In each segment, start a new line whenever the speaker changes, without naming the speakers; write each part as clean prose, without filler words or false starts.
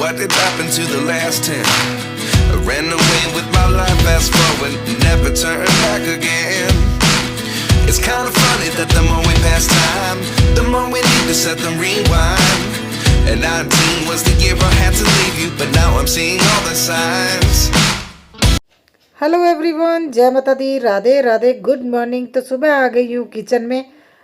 what did happen to the last 10? I ran away with my life, fast forward, never turn back again. It's kind of funny that the more we pass time, the more we need to set them rewind. And 19 was the year I had to leave you, but now I'm seeing all the signs.
Hello everyone, जय माता दी, Radhe Radhe, good morning. तो सुबह आ गई हूँ kitchen में।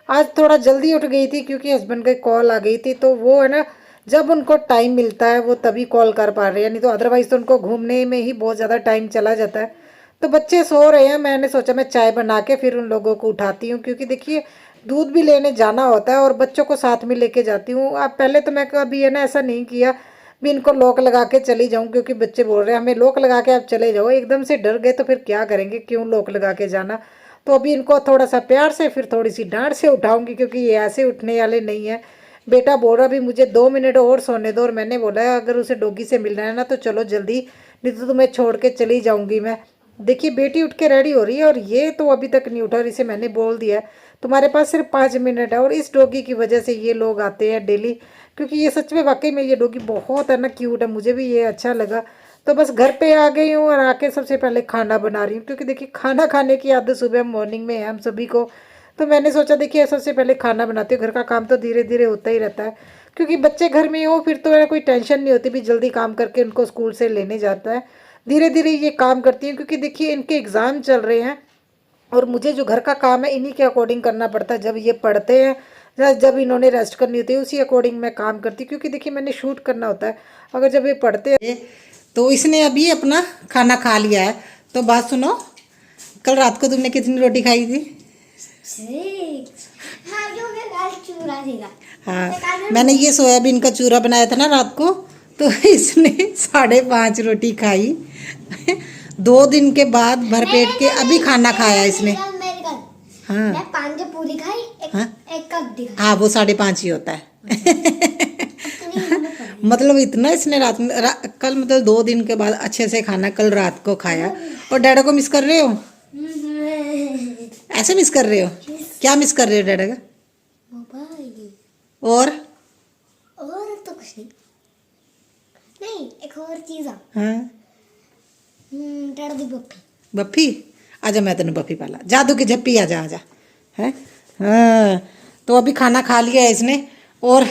आज थोड़ा जल्दी उठ गई थी क्योंकि हस्बैंड का कॉल आ गई थी। तो वो है ना, जब उनको टाइम मिलता है वो तभी कॉल कर पा रहे हैं, नहीं तो अदरवाइज़ तो उनको घूमने में ही बहुत ज़्यादा टाइम चला जाता है। तो बच्चे सो रहे हैं, मैंने सोचा मैं चाय बना के फिर उन लोगों को उठाती हूँ, क्योंकि देखिए दूध भी लेने जाना होता है और बच्चों को साथ में लेके जाती हूँ। अब पहले तो मैं कभी है ना ऐसा नहीं किया भी इनको लॉक लगा के चली जाऊं, क्योंकि बच्चे बोल रहे हैं हमें लॉक लगा के आप चले जाओ। एकदम से डर गए तो फिर क्या करेंगे, क्यों लॉक लगा के जाना। तो अभी इनको थोड़ा सा प्यार से फिर थोड़ी सी डांट से उठाऊंगी, क्योंकि ये ऐसे उठने वाले नहीं है। बेटा बोल रहा भी मुझे 2 मिनट और सोने दो, और मैंने बोला है अगर उसे डॉगी से मिलना है ना तो चलो जल्दी, नहीं तो तुम्हें छोड़ के चली जाऊंगी मैं। देखिए बेटी उठ के रेडी हो रही है और ये तो अभी तक नहीं उठा, और इसे मैंने बोल दिया है तुम्हारे पास सिर्फ 5 मिनट है। और इस डॉगी की वजह से ये लोग आते हैं डेली, क्योंकि ये सच में वाकई में ये डॉगी बहुत है ना क्यूट है, मुझे भी ये अच्छा लगा। तो बस घर पे आ गई हूँ और आके सबसे पहले खाना बना रही हूँ, क्योंकि देखिए खाना खाने की आदत सुबह मॉर्निंग में है हम सभी को। तो मैंने सोचा देखिए सबसे पहले खाना बनाती हूँ, घर का काम तो धीरे धीरे होता ही रहता है, क्योंकि बच्चे घर में हो फिर तो है कोई टेंशन नहीं होती भी जल्दी काम करके उनको स्कूल से लेने जाता है। धीरे धीरे ये काम करती हूँ, क्योंकि देखिए इनके एग्ज़ाम चल रहे हैं और मुझे जो घर का काम है इन्हीं के अकॉर्डिंग करना पड़ता है। जब ये पढ़ते हैं या जब इन्होंने रेस्ट करनी होती है उसी अकॉर्डिंग मैं काम करती हूँ, क्योंकि देखिए मैंने शूट करना होता है। अगर जब ये पढ़ते हैं तो इसने अभी अपना खाना खा लिया है। तो बात सुनो, कल रात को तुमने कितनी रोटी खाई थी? हाँ, मैंने ये सोयाबीन का चूरा बनाया था ना रात को, तो इसने 5.5 रोटी खाई। 2 दिन के बाद भरपेट के अभी खाना खाया इसने। हाँ, मैं 5 पूरी खाई, एक कप दी। हाँ, वो 5.5 ही होता है। मतलब इतना इसने रात में कल मतलब 2 दिन के बाद अच्छे से खाना कल रात को खाया। और डैडा को मिस कर रहे हो? ऐसे मिस कर रहे हो? क्या मिस कर रहे हो डैडा का? और
तो कुछ नहीं, नहीं एक और चीज है।
हाँ,
डैडा दी बप्पी।
बप्पी आजा, मैं तेन बप्पी पाला, जादू की झप्पी आजा आजा है। हाँ, तो अभी खाना खा लिया है इसने। और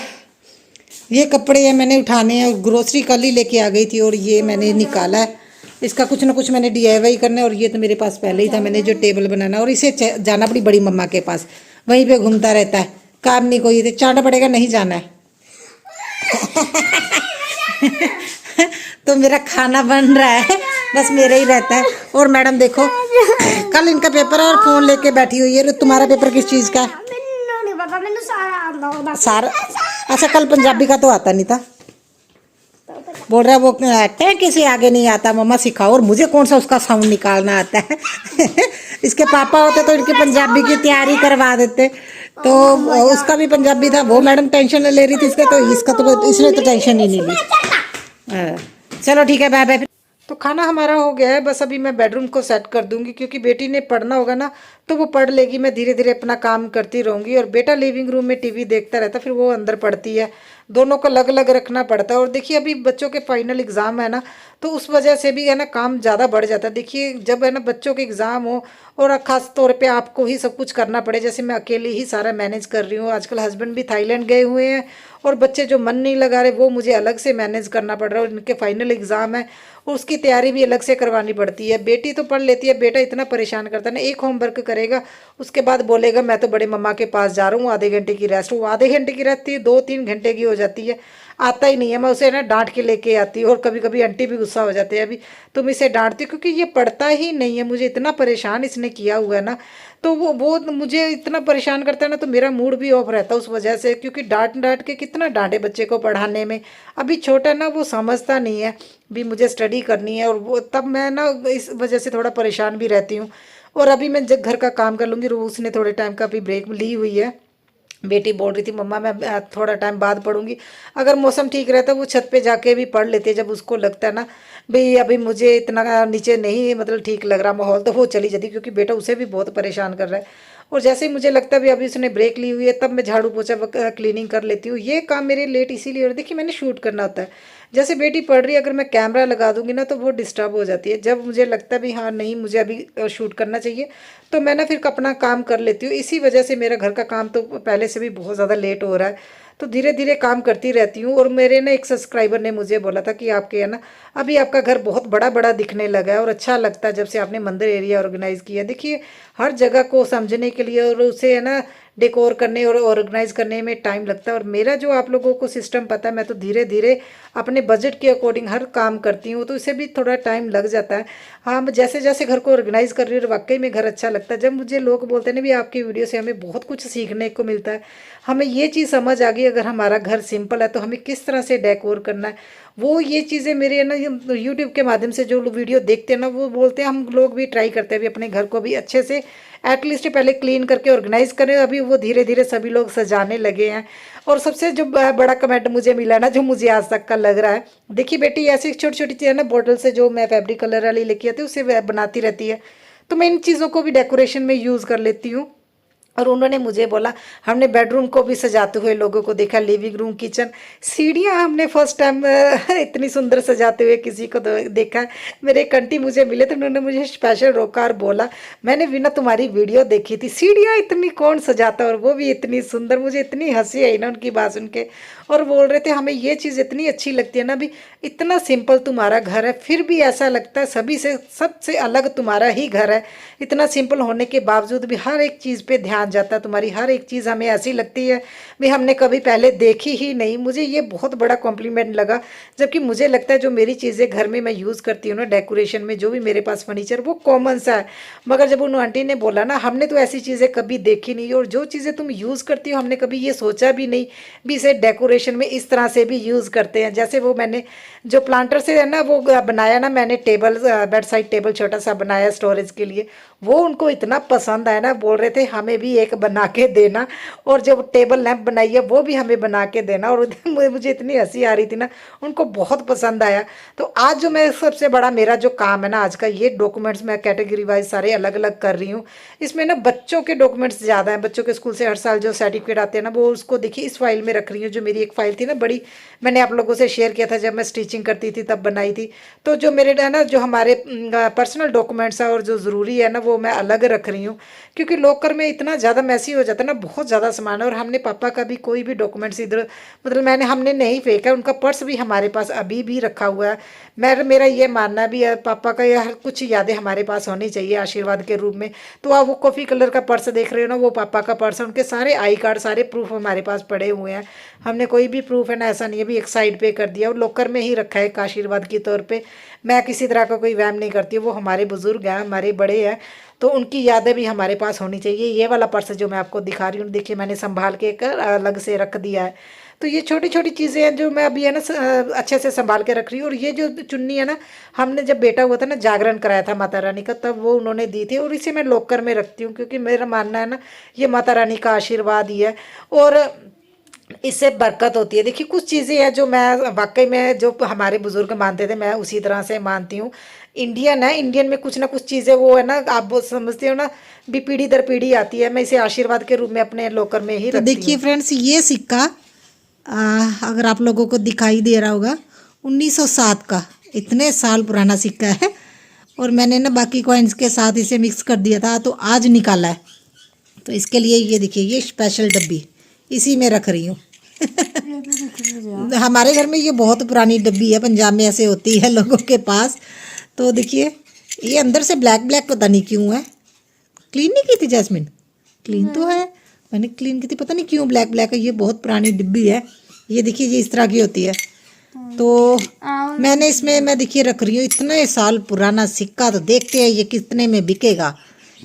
ये कपड़े है मैंने उठाने हैं, ग्रोसरी कल ही लेके आ गई थी और ये मैंने निकाला है। इसका कुछ ना कुछ मैंने DIY करना है, और ये तो मेरे पास पहले ही था, मैंने जो टेबल बनाना। और इसे जाना पड़ी बड़ी मम्मा के पास, वहीं पे घूमता रहता है, काम नहीं कोई थे, चाटना पड़ेगा, नहीं जाना है। तो मेरा खाना बन रहा है, बस मेरा ही रहता है। और मैडम देखो कल इनका पेपर है और फोन लेके बैठी हुई है। तुम्हारा पेपर किस चीज़ का है? सारा? अच्छा, कल पंजाबी का तो आता नहीं था, बोल रहा है वो किसी आगे नहीं आता, मम्मा सिखाओ। और मुझे कौन सा उसका साउंड निकालना आता है। इसके पापा होते तो इनकी पंजाबी की तैयारी करवा देते। तो उसका भी पंजाबी था, वो मैडम टेंशन ले रही थी इसका, तो इसका तो इसने तो टेंशन ही नहीं ली। चलो ठीक है, बाय बाय। तो खाना हमारा हो गया है, बस अभी मैं बेडरूम को सेट कर दूंगी, क्योंकि बेटी ने पढ़ना होगा ना तो वो पढ़ लेगी, मैं धीरे धीरे अपना काम करती रहूँगी। और बेटा लिविंग रूम में टीवी देखता रहता, फिर वो अंदर पढ़ती है, दोनों को अलग अलग रखना पड़ता है। और देखिए अभी बच्चों के फाइनल एग्ज़ाम है ना, तो उस वजह से भी है ना काम ज़्यादा बढ़ जाता है। देखिए जब है ना बच्चों के एग्ज़ाम हो और ख़ास तौर पे आपको ही सब कुछ करना पड़े, जैसे मैं अकेली ही सारा मैनेज कर रही हूँ। आजकल हस्बैंड भी थाईलैंड गए हुए हैं और बच्चे जो मन नहीं लगा रहे वो मुझे अलग से मैनेज करना पड़ रहा है। और इनके फाइनल एग्ज़ाम है और उसकी तैयारी भी अलग से करवानी पड़ती है। बेटी तो पढ़ लेती है, बेटा इतना परेशान करता है ना, एक होमवर्क करेगा उसके बाद बोलेगा मैं तो बड़े मम्मा के पास जा रहा हूँ, आधे घंटे की रेस्ट। वो आधे घंटे की रहती है, 2-3 घंटे की हो जाती है, आता ही नहीं है। मैं उसे ना डांट के लेके आती हूँ, और कभी कभी आंटी भी गुस्सा हो जाते हैं अभी तुम इसे डांटती, क्योंकि ये पढ़ता ही नहीं है। मुझे इतना परेशान इसने किया हुआ है ना, तो वो मुझे इतना परेशान करता है ना, तो मेरा मूड भी ऑफ रहता है उस वजह से, क्योंकि डांट डांट के कितना डांटे बच्चे को पढ़ाने में। अभी छोटा ना, वो समझता नहीं है भी मुझे स्टडी करनी है, और वो तब मैं ना इस वजह से थोड़ा परेशान भी रहती हूँ। और अभी मैं जब घर का काम कर लूँगी, उसने थोड़े टाइम का अभी ब्रेक ली हुई है। बेटी बोल रही थी मम्मा मैं थोड़ा टाइम बाद पढ़ूंगी। अगर मौसम ठीक रहता है वो छत पे जाके भी पढ़ लेती है, जब उसको लगता है ना भाई अभी मुझे इतना नीचे नहीं मतलब ठीक लग रहा माहौल, तो वो चली जाती, क्योंकि बेटा उसे भी बहुत परेशान कर रहा है। और जैसे ही मुझे लगता है भी अभी उसने ब्रेक ली हुई है तब मैं झाड़ू पोछा क्लीनिंग कर लेती हूँ। ये काम मेरे लेट इसीलिए, और देखिए मैंने शूट करना होता है। जैसे बेटी पढ़ रही है, अगर मैं कैमरा लगा दूंगी ना तो वो डिस्टर्ब हो जाती है। जब मुझे लगता है भी हाँ नहीं मुझे अभी शूट करना चाहिए तो मैं ना फिर अपना काम कर लेती हूँ। इसी वजह से मेरा घर का काम तो पहले से भी बहुत ज़्यादा लेट हो रहा है, तो धीरे धीरे काम करती रहती हूँ। और मेरे ना एक सब्सक्राइबर ने मुझे बोला था कि आपके है ना अभी आपका घर बहुत बड़ा बड़ा दिखने लगा है और अच्छा लगता है जब से आपने मंदिर एरिया ऑर्गेनाइज़ किया। देखिए हर जगह को समझने के लिए और उसे है ना डेकोर करने और ऑर्गेनाइज करने में टाइम लगता है। और मेरा जो आप लोगों को सिस्टम पता है, मैं तो धीरे धीरे अपने बजट के अकॉर्डिंग हर काम करती हूँ, तो इसे भी थोड़ा टाइम लग जाता है। हाँ, मैं जैसे जैसे घर को ऑर्गेनाइज कर रही हूँ वाकई में घर अच्छा लगता है। जब मुझे लोग बोलते हैं ना भी आपकी वीडियो से हमें बहुत कुछ सीखने को मिलता है, हमें ये चीज़ समझ आ गई अगर हमारा घर सिंपल है तो हमें किस तरह से डेकोर करना है। वो ये चीज़ें मेरे ना यूट्यूब के माध्यम से जो लोग वीडियो देखते हैं ना वो बोलते हैं हम लोग भी ट्राई करते हैं भी अपने घर को भी अच्छे से एटलीस्ट पहले क्लीन करके ऑर्गेनाइज करें। अभी वो धीरे धीरे सभी लोग सजाने लगे हैं। और सबसे जो बड़ा कमेंट मुझे मिला ना जो मुझे आज तक का लग रहा है, देखिए बेटी ऐसी छोटी छोटी चीज़ें ना बॉटल से जो मैं फैब्रिक कलर वाली लेके आती हूँ उससे बनाती रहती है, तो मैं इन चीज़ों को भी डेकोरेशन में यूज़ कर लेती हूँ। और उन्होंने मुझे बोला, हमने बेडरूम को भी सजाते हुए लोगों को देखा, लिविंग रूम किचन सीढ़ियाँ हमने फर्स्ट टाइम इतनी सुंदर सजाते हुए किसी को देखा। मेरे एक आंटी मुझे मिले तो उन्होंने मुझे स्पेशल रोका और बोला मैंने भी ना तुम्हारी वीडियो देखी थी, सीढ़ियाँ इतनी कौन सजाता और वो भी इतनी सुंदर। मुझे इतनी हंसी आई ना उनकी बात सुन के, और बोल रहे थे हमें ये चीज़ इतनी अच्छी लगती है ना भी इतना सिंपल तुम्हारा घर है फिर भी ऐसा लगता है सभी से सबसे अलग तुम्हारा ही घर है। इतना सिंपल होने के बावजूद भी हर एक चीज़ पे ध्यान जाता है, तुम्हारी हर एक चीज़ हमें ऐसी लगती है भी हमने कभी पहले देखी ही नहीं। मुझे ये बहुत बड़ा कॉम्प्लीमेंट लगा, जबकि मुझे लगता है जो मेरी चीज़ें घर में मैं यूज़ करती हूँ ना डेकोरेशन में, जो भी मेरे पास फर्नीचर वो कॉमन सा है। मगर जब उन आंटी ने बोला ना हमने तो ऐसी चीज़ें कभी देखी नहीं और जो चीज़ें तुम यूज़ करती हो हमने कभी ये सोचा भी नहीं भी इसे डेकोरेशन में इस तरह से भी यूज़ करते हैं। जैसे वो मैंने जो प्लांटर से है ना वो बनाया ना मैंने टेबल बेड साइड टेबल छोटा सा बनाया स्टोरेज के लिए, वो उनको इतना पसंद आया ना, बोल रहे थे हमें भी एक बना के देना और जो टेबल लैंप बनाई है वो भी हमें बना के देना। और मुझे इतनी हंसी आ रही थी ना, उनको बहुत पसंद आया। तो आज जो मैं सबसे बड़ा मेरा जो काम है ना आज का, ये डॉक्यूमेंट्स मैं कैटेगरी वाइज सारे अलग अलग कर रही हूँ। इसमें ना बच्चों के डॉक्यूमेंट्स ज़्यादा हैं, बच्चों के स्कूल से हर साल जो सर्टिफिकेट आते हैं ना वो उसको देखिए इस फाइल में रख रही हूँ। जो मेरी एक फाइल थी ना बड़ी, मैंने आप लोगों से शेयर किया था जब मैं स्टिचिंग करती थी तब बनाई थी। तो जो मेरे है ना जो हमारे पर्सनल डॉक्यूमेंट्स हैं और जो ज़रूरी है ना वो मैं अलग रख रही हूँ, क्योंकि लॉकर में इतना ज़्यादा मैसी हो जाता है ना, बहुत ज़्यादा सामान है। और हमने पापा का भी कोई भी डॉक्यूमेंट्स इधर मतलब हमने नहीं फेंका, उनका पर्स भी हमारे पास अभी भी रखा हुआ है। मेरा ये मानना भी है पापा का यह कुछ यादें हमारे पास होनी चाहिए आशीर्वाद के रूप में। तो आप वो कॉफ़ी कलर का पर्स देख रहे हो ना वो पापा का पर्स है, उनके सारे आई कार्ड सारे प्रूफ हमारे पास पड़े हुए हैं। हमने कोई भी प्रूफ है ना ऐसा नहीं है भी एक साइड पे कर दिया और लॉकर में ही रखा है एक आशीर्वाद के तौर पे। मैं किसी तरह का कोई वहम नहीं करती हूँ, वो हमारे बुजुर्ग हैं हमारे बड़े हैं तो उनकी यादें भी हमारे पास होनी चाहिए। ये वाला पर्स जो मैं आपको दिखा रही हूँ देखिए मैंने संभाल के एक अलग से रख दिया है। तो ये छोटी छोटी चीज़ें हैं जो मैं अभी है ना अच्छे से संभाल के रख रही हूँ। और ये जो चुन्नी है ना, हमने जब बेटा हुआ था ना जागरण कराया था माता रानी का तब वो उन्होंने दी थी और इसे मैं लॉकर में रखती हूँ, क्योंकि मेरा मानना है ना ये माता रानी का आशीर्वाद ही है और इससे बरकत होती है। देखिए कुछ चीज़ें हैं जो मैं वाकई में जो हमारे बुजुर्ग मानते थे मैं उसी तरह से मानती हूँ। इंडियन है, इंडियन में कुछ ना कुछ चीज़ें वो है ना आप वो समझते हो ना भी पीढ़ी दर पीढ़ी आती है। मैं इसे आशीर्वाद के रूप में अपने लॉकर में ही
तो
रखती
देखिए
हूँ।
फ्रेंड्स ये सिक्का अगर आप लोगों को दिखाई दे रहा होगा 1907 का, इतने साल पुराना सिक्का है। और मैंने ना बाकी कॉइन्स के साथ इसे मिक्स कर दिया था तो आज निकाला है। तो इसके लिए ये देखिए ये स्पेशल डब्बी इसी में रख रही हूँ। हमारे घर में ये बहुत पुरानी डब्बी है, पंजाब में ऐसे होती है लोगों के पास। तो देखिए ये अंदर से ब्लैक ब्लैक पता नहीं क्यों है। क्लीन नहीं की थी जैस्मिन? क्लीन तो है, मैंने क्लीन की थी, पता नहीं क्यों ब्लैक ब्लैक है। ये बहुत पुरानी डिब्बी है, ये देखिए ये इस तरह की होती है। तो मैंने इसमें मैं देखिए रख रही हूँ इतने साल पुराना सिक्का। तो देखते हैं ये कितने में बिकेगा।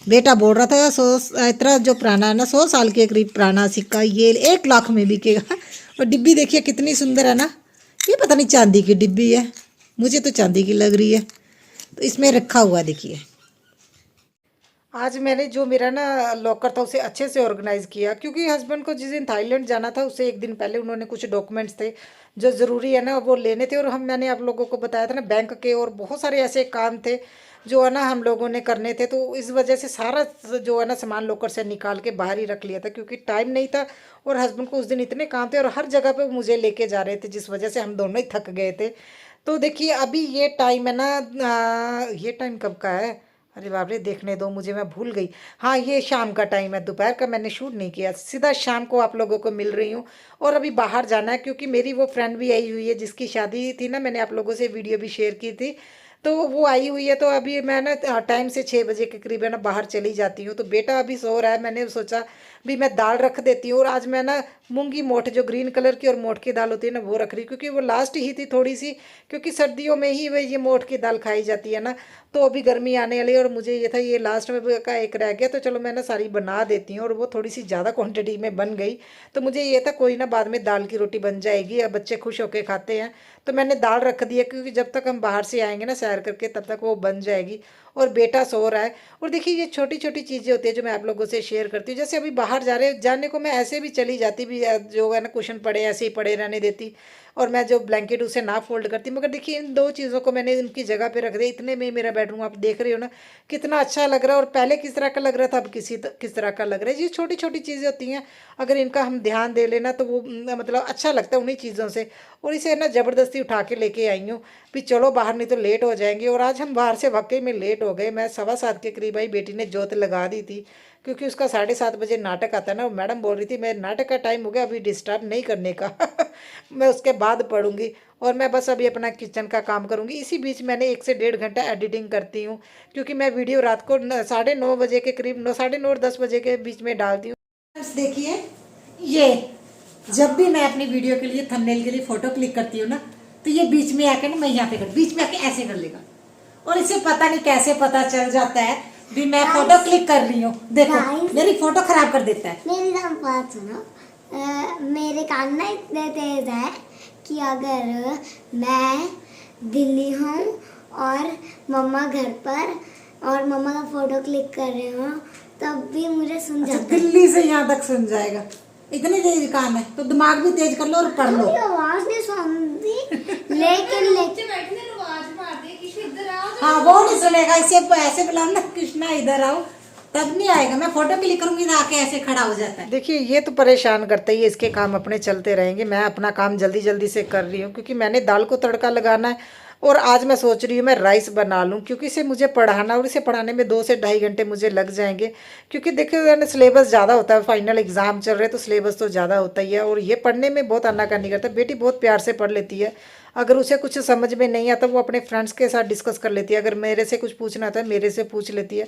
बेटा बोल रहा था 100 इतना जो पुराना है ना 100 साल के करीब पुराना सिक्का ये 1 लाख में बिकेगा। और डिब्बी देखिए कितनी सुंदर है ना, ये पता नहीं चांदी की डिब्बी है, मुझे तो चांदी की लग रही है। तो इसमें रखा हुआ देखिए।
आज मैंने जो मेरा ना लॉकर था उसे अच्छे से ऑर्गेनाइज़ किया, क्योंकि हस्बैंड को जिस दिन थाईलैंड जाना था उससे एक दिन पहले उन्होंने कुछ डॉक्यूमेंट्स थे जो ज़रूरी है ना वो लेने थे। और मैंने आप लोगों को बताया था ना बैंक के और बहुत सारे ऐसे काम थे जो है ना हम लोगों ने करने थे, तो इस वजह से सारा जो है ना सामान लॉकर से निकाल के बाहर ही रख लिया था क्योंकि टाइम नहीं था। और हस्बैंड को उस दिन इतने काम थे और हर जगह पे मुझे लेके जा रहे थे, जिस वजह से हम दोनों ही थक गए थे। तो देखिए अभी ये टाइम है ना, ये टाइम कब का है, अरे बाप रे देखने दो मुझे, मैं भूल गई। हाँ ये शाम का टाइम है, दोपहर का मैंने शूट नहीं किया, सीधा शाम को आप लोगों को मिल रही हूँ। और अभी बाहर जाना है क्योंकि मेरी वो फ्रेंड भी आई हुई है जिसकी शादी थी ना, मैंने आप लोगों से वीडियो भी शेयर की थी, तो वो आई हुई है। तो अभी मैं ना टाइम से 6 बजे के करीब है ना बाहर चली जाती हूँ। तो बेटा अभी सो रहा है, मैंने सोचा भी मैं दाल रख देती हूँ। और आज मैं ना मूंगी मोठ जो ग्रीन कलर की और मोठ की दाल होती है ना वो रख रही हूँ, क्योंकि वो लास्ट ही थी थोड़ी सी, क्योंकि सर्दियों में ही वह ये मोठ की दाल खाई जाती है ना। तो अभी गर्मी आने वाली है और मुझे ये था ये लास्ट में का एक रह गया, तो चलो मैं ना सारी बना देती हूँ। और वो थोड़ी सी ज़्यादा क्वांटिटी में बन गई, तो मुझे ये था कोई ना बाद में दाल की रोटी बन जाएगी, अब बच्चे खुश होकर खाते हैं। तो मैंने दाल रख दी है क्योंकि जब तक हम बाहर से आएंगे ना सैर करके तब तक वो बन जाएगी। और बेटा सो रहा है। और देखिए ये छोटी छोटी चीज़ें होती है जो मैं आप लोगों से शेयर करती हूँ। जैसे अभी बाहर जाने को मैं ऐसे भी चली जाती भी, जो है ना कुशन पड़े ऐसे ही पड़े रहने देती, और मैं जो ब्लैंकेट उसे ना फोल्ड करती। मगर देखिए इन दो चीज़ों को मैंने उनकी जगह पे रख दिया, इतने में मेरा बेडरूम आप देख रहे हो ना कितना अच्छा लग रहा है। और पहले किस तरह का लग रहा था, अब किस तरह का लग रहा है। ये छोटी छोटी चीज़ें होती हैं, अगर इनका हम ध्यान दे लेना तो वो मतलब अच्छा लगता है उन्हीं चीज़ों से। और इसे ना ज़बरदस्ती उठा के लेके आई हूँ भी चलो बाहर, नहीं तो लेट हो जाएंगे। और आज हम बाहर से वाकई में लेट हो गए। मैं 7:15 के करीब आई, बेटी ने जोत लगा दी थी क्योंकि उसका 7:30 बजे नाटक आता है ना। मैडम बोल रही थी मैं नाटक का टाइम हो गया अभी डिस्टर्ब नहीं करने का मैं उसके बाद पढ़ूंगी। और मैं बस अभी अपना किचन का काम करूंगी। इसी बीच मैंने 1 से 1.5 घंटा एडिटिंग करती हूँ, क्योंकि मैं वीडियो रात को 9:30 बजे के करीब, 9, 9:30 और 10 बजे के बीच में डालती हूँ। देखिए ये जब भी मैं अपनी वीडियो के लिए थंबनेल के लिए फोटो क्लिक करती हूँ ना, तो ये बीच में आके ना मैं यहाँ पे बीच में आके ऐसे कर लेगा। और इसे पता नहीं कैसे पता चल जाता है भी मैं फोटो क्लिक कर रही हूँ। देखो मेरी फोटो खराब कर देता है।
मेरी बात सुनो, मेरे कान ना इतने तेज है कि अगर मैं दिल्ली हूँ और मम्मा घर पर और मम्मा का फोटो क्लिक कर रहे हो तब भी मुझे सुन जाता है।
दिल्ली से यहाँ तक सुन जाएगा, इतनी तेज काम है तो दिमाग भी तेज कर लो और पढ़ लो।
आवाज नहीं सुनती लेकिन
हाँ वो नहीं सुनेगा, इसे ऐसे बुलाना कृष्णा इधर आओ तब नहीं आएगा। मैं फोटो क्लिक करूंगी ना आके ऐसे खड़ा हो जाता है। देखिए ये तो परेशान करता ही है, इसके काम अपने चलते रहेंगे। मैं अपना काम जल्दी जल्दी से कर रही हूँ क्योंकि मैंने दाल को तड़का लगाना है। और आज मैं सोच रही हूँ मैं राइस बना लूँ क्योंकि इसे मुझे पढ़ाना, और इसे पढ़ाने में 2 से 2.5 घंटे मुझे लग जाएंगे। क्योंकि देखिए सिलेबस ज़्यादा होता है, फाइनल एग्जाम चल रहे हैं तो सिलेबस तो ज़्यादा होता ही है। और ये पढ़ने में बहुत आनाकानी करता है। बेटी बहुत प्यार से पढ़ लेती है, अगर उसे कुछ समझ में नहीं आता वो अपने फ्रेंड्स के साथ डिस्कस कर लेती है, अगर मेरे से कुछ पूछना आता है मेरे से पूछ लेती है।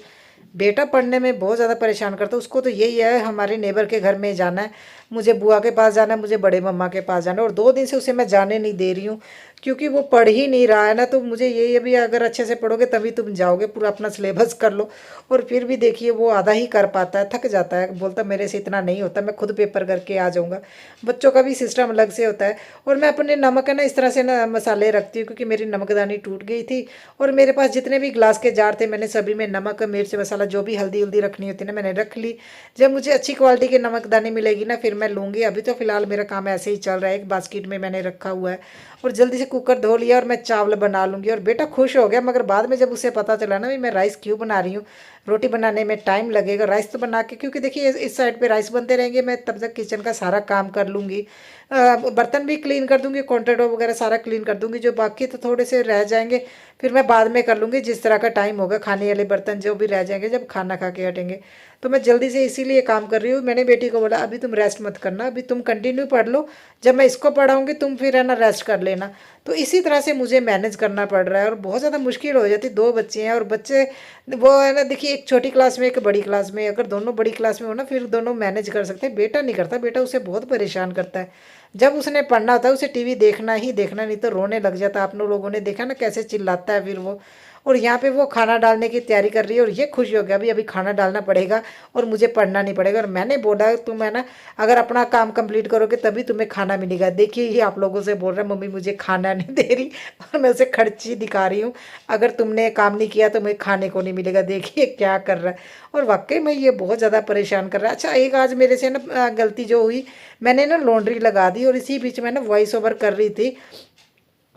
बेटा पढ़ने में बहुत ज़्यादा परेशान करता है, उसको तो यही है हमारे नेबर के घर में जाना है, मुझे बुआ के पास जाना है, मुझे बड़े मम्मा के पास जाना है। और 2 दिन से उसे मैं जाने नहीं दे रही हूँ क्योंकि वो पढ़ ही नहीं रहा है ना। तो मुझे यही है भी अगर अच्छे से पढ़ोगे तभी तुम जाओगे, पूरा अपना सिलेबस कर लो। और फिर भी देखिए वो आधा ही कर पाता है, थक जाता है, बोलता मेरे से इतना नहीं होता, मैं खुद पेपर करके आ जाऊँगा। बच्चों का भी सिस्टम अलग से होता है। और मैं अपने नमक है ना इस तरह से ना मसाले रखती हूँ क्योंकि मेरी नमकदानी टूट गई थी। और मेरे पास जितने भी ग्लास के जार थे मैंने सभी में नमक मिर्च मसाला जो भी हल्दी उल्दी रखनी होती है ना मैंने रख ली। जब मुझे अच्छी क्वालिटी की नमकदानी मिलेगी ना फिर मैं लूँगी। अभी तो फिलहाल मेरा काम ऐसे ही चल रहा है, एक बास्केट में मैंने रखा हुआ है। और जल्दी से कुकर धो लिया और मैं चावल बना लूँगी। और बेटा खुश हो गया, मगर बाद में जब उसे पता चला ना भी मैं राइस क्यों बना रही हूँ, रोटी बनाने में टाइम लगेगा, राइस तो बना के, क्योंकि देखिए इस साइड पे राइस बनते रहेंगे, मैं तब तक किचन का सारा काम कर लूँगी, बर्तन भी क्लीन कर दूँगी, काउंटर टॉप वगैरह सारा क्लीन कर दूँगी। जो बाकी तो थोड़े से रह जाएंगे फिर मैं बाद में कर लूँगी, जिस तरह का टाइम होगा। खाने वाले बर्तन जो भी रह जाएंगे जब खाना खा के हटेंगे। तो मैं जल्दी से इसीलिए काम कर रही हूँ। मैंने बेटी को बोला अभी तुम रेस्ट मत करना, अभी तुम कंटिन्यू पढ़ लो, जब मैं इसको पढ़ाऊँगी तुम फिर है ना रेस्ट कर लेना। तो इसी तरह से मुझे मैनेज करना पड़ रहा है और बहुत ज़्यादा मुश्किल हो जाती है। 2 बच्चे हैं और बच्चे वो है ना, देखिए एक छोटी क्लास में एक बड़ी क्लास में, अगर दोनों बड़ी क्लास में हो ना फिर दोनों मैनेज कर सकते हैं। बेटा नहीं करता, बेटा उसे बहुत परेशान करता है। जब उसने पढ़ना होता है उसे टीवी देखना ही देखना, नहीं तो रोने लग जाता है। आप लोगों ने देखा ना कैसे चिल्लाता है फिर वो। और यहाँ पे वो खाना डालने की तैयारी कर रही है और ये खुश हो गया अभी अभी खाना डालना पड़ेगा और मुझे पढ़ना नहीं पड़ेगा। और मैंने बोला तुम है ना अगर अपना काम कंप्लीट करोगे तभी तुम्हें खाना मिलेगा। देखिए ये आप लोगों से बोल रहा है मम्मी मुझे खाना नहीं दे रही और मैं उसे खर्ची दिखा रही हूँ, अगर तुमने काम नहीं किया तो मुझे खाने को नहीं मिलेगा। देखिए क्या कर रहा है और वाकई में ये बहुत ज़्यादा परेशान कर रहा है। अच्छा एक आज मेरे से ना गलती जो हुई, मैंने ना लॉन्ड्री लगा दी और इसी बीच में ना वॉइस ओवर कर रही थी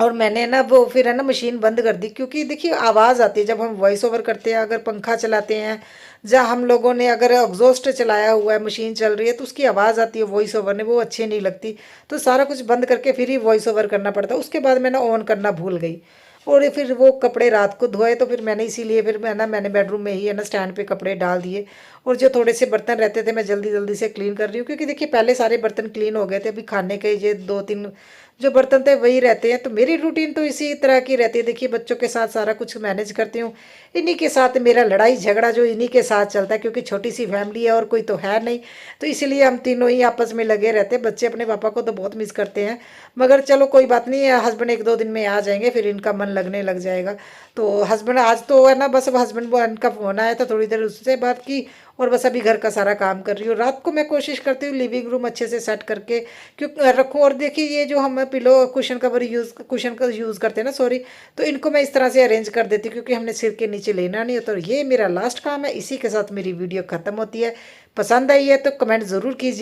और मैंने ना वो फिर है ना मशीन बंद कर दी, क्योंकि देखिए आवाज़ आती है जब हम वॉइस ओवर करते हैं, अगर पंखा चलाते हैं जहाँ हम लोगों ने अगर एग्जॉस्ट चलाया हुआ है मशीन चल रही है तो उसकी आवाज़ आती है वॉइस ओवर ने, वो अच्छी नहीं लगती। तो सारा कुछ बंद करके फिर ही वॉइस ओवर करना पड़ता है। उसके बाद मैं ना ऑन करना भूल गई और ये फिर वो कपड़े रात को धोए तो फिर मैंने इसीलिए फिर मैंने बेडरूम में ही है ना स्टैंड पे कपड़े डाल दिए और जो थोड़े से बर्तन रहते थे मैं जल्दी जल्दी से क्लीन कर रही हूँ, क्योंकि देखिए पहले सारे बर्तन क्लीन हो गए थे, अभी खाने के ये 2-3 जो बर्तन थे वही रहते हैं। तो मेरी रूटीन तो इसी तरह की रहती है। देखिए बच्चों के साथ सारा कुछ मैनेज करती हूँ, इन्हीं के साथ मेरा लड़ाई झगड़ा जो इन्हीं के साथ चलता है, क्योंकि छोटी सी फैमिली है और कोई तो है नहीं, तो इसलिए हम तीनों ही आपस में लगे रहते हैं। बच्चे अपने पापा को तो बहुत मिस करते हैं, मगर चलो कोई बात नहीं है, हस्बैंड 1-2 दिन में आ जाएंगे फिर इनका मन लगने लग जाएगा। तो हस्बैंड आज तो है ना बस हस्बैंड का फ़ोन आया था, थोड़ी देर उससे बात की और बस अभी घर का सारा काम कर रही हूँ। रात को मैं कोशिश करती हूँ लिविंग रूम अच्छे से सेट करके क्यों रखूँ। और देखिए ये जो हम पिलो कुशन का यूज़ करते हैं ना, सॉरी, तो इनको मैं इस तरह से अरेंज कर देती हूँ क्योंकि हमने सिर के नीचे लेना नहीं होता। और ये मेरा लास्ट काम है, इसी के साथ मेरी वीडियो ख़त्म होती है। पसंद आई है तो कमेंट ज़रूर कीजिए।